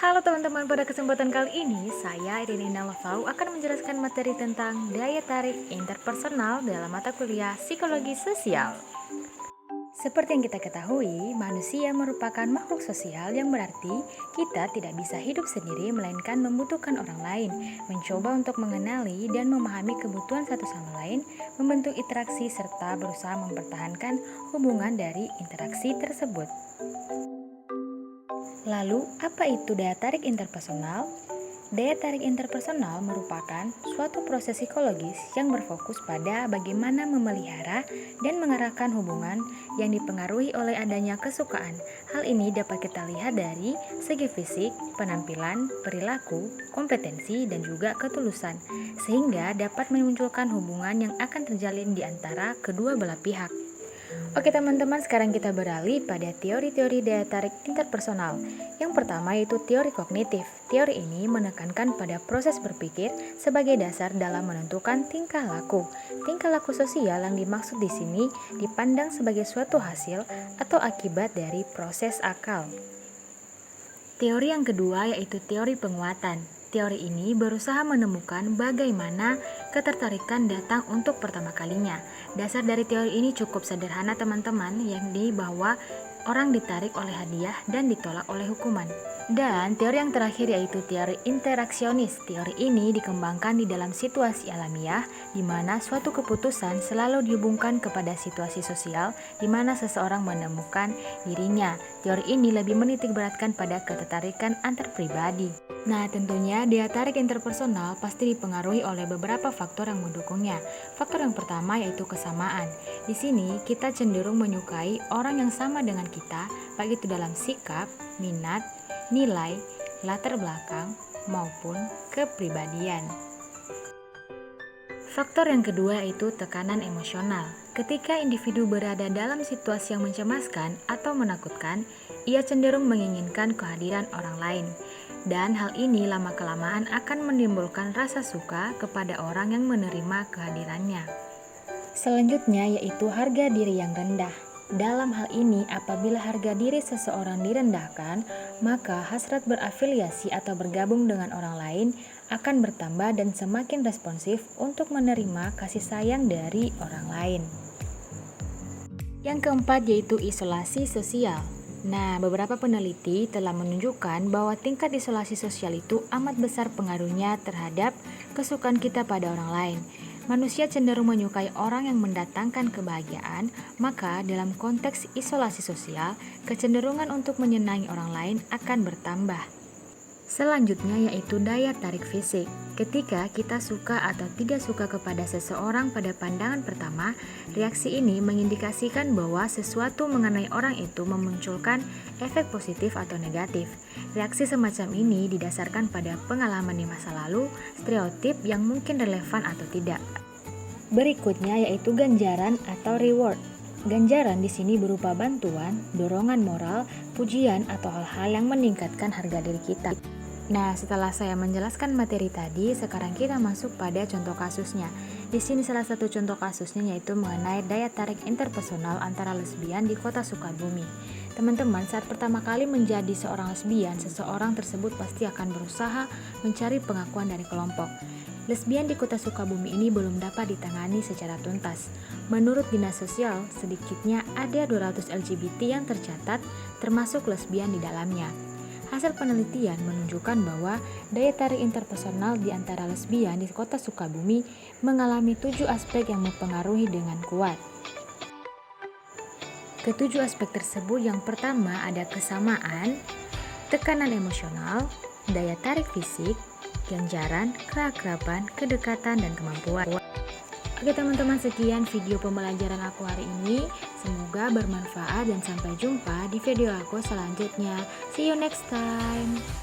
Halo teman-teman, pada kesempatan kali ini saya Irinina Lavau akan menjelaskan materi tentang daya tarik interpersonal dalam mata kuliah Psikologi Sosial. Seperti yang kita ketahui, manusia merupakan makhluk sosial yang berarti kita tidak bisa hidup sendiri melainkan membutuhkan orang lain, mencoba untuk mengenali dan memahami kebutuhan satu sama lain, membentuk interaksi serta berusaha mempertahankan hubungan dari interaksi tersebut. Lalu, apa itu daya tarik interpersonal? Daya tarik interpersonal merupakan suatu proses psikologis yang berfokus pada bagaimana memelihara dan mengarahkan hubungan yang dipengaruhi oleh adanya kesukaan. Hal ini dapat kita lihat dari segi fisik, penampilan, perilaku, kompetensi, dan juga ketulusan, sehingga dapat memunculkan hubungan yang akan terjalin di antara kedua belah pihak. Oke teman-teman, sekarang kita beralih pada teori-teori daya tarik interpersonal. Yang pertama yaitu teori kognitif. Teori ini menekankan pada proses berpikir sebagai dasar dalam menentukan tingkah laku. Tingkah laku sosial yang dimaksud di sini dipandang sebagai suatu hasil atau akibat dari proses akal. Teori yang kedua yaitu teori penguatan. Teori ini berusaha menemukan bagaimana ketertarikan datang untuk pertama kalinya. Dasar dari teori ini cukup sederhana teman-teman, yakni bahwa orang ditarik oleh hadiah dan ditolak oleh hukuman. Dan teori yang terakhir yaitu teori interaksionis. Teori ini dikembangkan di dalam situasi alamiah, di mana suatu keputusan selalu dihubungkan kepada situasi sosial di mana seseorang menemukan dirinya. Teori ini lebih menitik beratkan pada ketertarikan antar pribadi. Nah, tentunya daya tarik interpersonal pasti dipengaruhi oleh beberapa faktor yang mendukungnya. Faktor yang pertama yaitu kesamaan. Di sini kita cenderung menyukai orang yang sama dengan kita, baik itu dalam sikap, minat, nilai, latar belakang, maupun kepribadian. Faktor yang kedua yaitu tekanan emosional. Ketika individu berada dalam situasi yang mencemaskan atau menakutkan, ia cenderung menginginkan kehadiran orang lain. Dan hal ini lama-kelamaan akan menimbulkan rasa suka kepada orang yang menerima kehadirannya. Selanjutnya yaitu harga diri yang rendah. Dalam hal ini, apabila harga diri seseorang direndahkan, maka hasrat berafiliasi atau bergabung dengan orang lain akan bertambah dan semakin responsif untuk menerima kasih sayang dari orang lain. Yang keempat yaitu isolasi sosial. Nah, beberapa peneliti telah menunjukkan bahwa tingkat isolasi sosial itu amat besar pengaruhnya terhadap kesukaan kita pada orang lain. Manusia cenderung menyukai orang yang mendatangkan kebahagiaan, maka dalam konteks isolasi sosial, kecenderungan untuk menyenangi orang lain akan bertambah. Selanjutnya yaitu daya tarik fisik. Ketika kita suka atau tidak suka kepada seseorang pada pandangan pertama, reaksi ini mengindikasikan bahwa sesuatu mengenai orang itu memunculkan efek positif atau negatif. Reaksi semacam ini didasarkan pada pengalaman di masa lalu, stereotip yang mungkin relevan atau tidak. Berikutnya yaitu ganjaran atau reward. Ganjaran di sini berupa bantuan, dorongan moral, pujian atau hal-hal yang meningkatkan harga diri kita. Nah, setelah saya menjelaskan materi tadi, sekarang kita masuk pada contoh kasusnya. Di sini salah satu contoh kasusnya yaitu mengenai daya tarik interpersonal antara lesbian di kota Sukabumi. Teman-teman, saat pertama kali menjadi seorang lesbian, seseorang tersebut pasti akan berusaha mencari pengakuan dari kelompok. Lesbian di kota Sukabumi ini belum dapat ditangani secara tuntas. Menurut Dinas Sosial, sedikitnya ada 200 LGBT yang tercatat, termasuk lesbian di dalamnya. Hasil penelitian menunjukkan bahwa daya tarik interpersonal di antara lesbian di kota Sukabumi mengalami 7 aspek yang mempengaruhi dengan kuat. Ketujuh aspek tersebut yang pertama ada kesamaan, tekanan emosional, daya tarik fisik, ganjaran, keakraban, kedekatan, dan kemampuan. Oke teman-teman, sekian video pembelajaran aku hari ini. Semoga bermanfaat dan sampai jumpa di video aku selanjutnya. See you next time.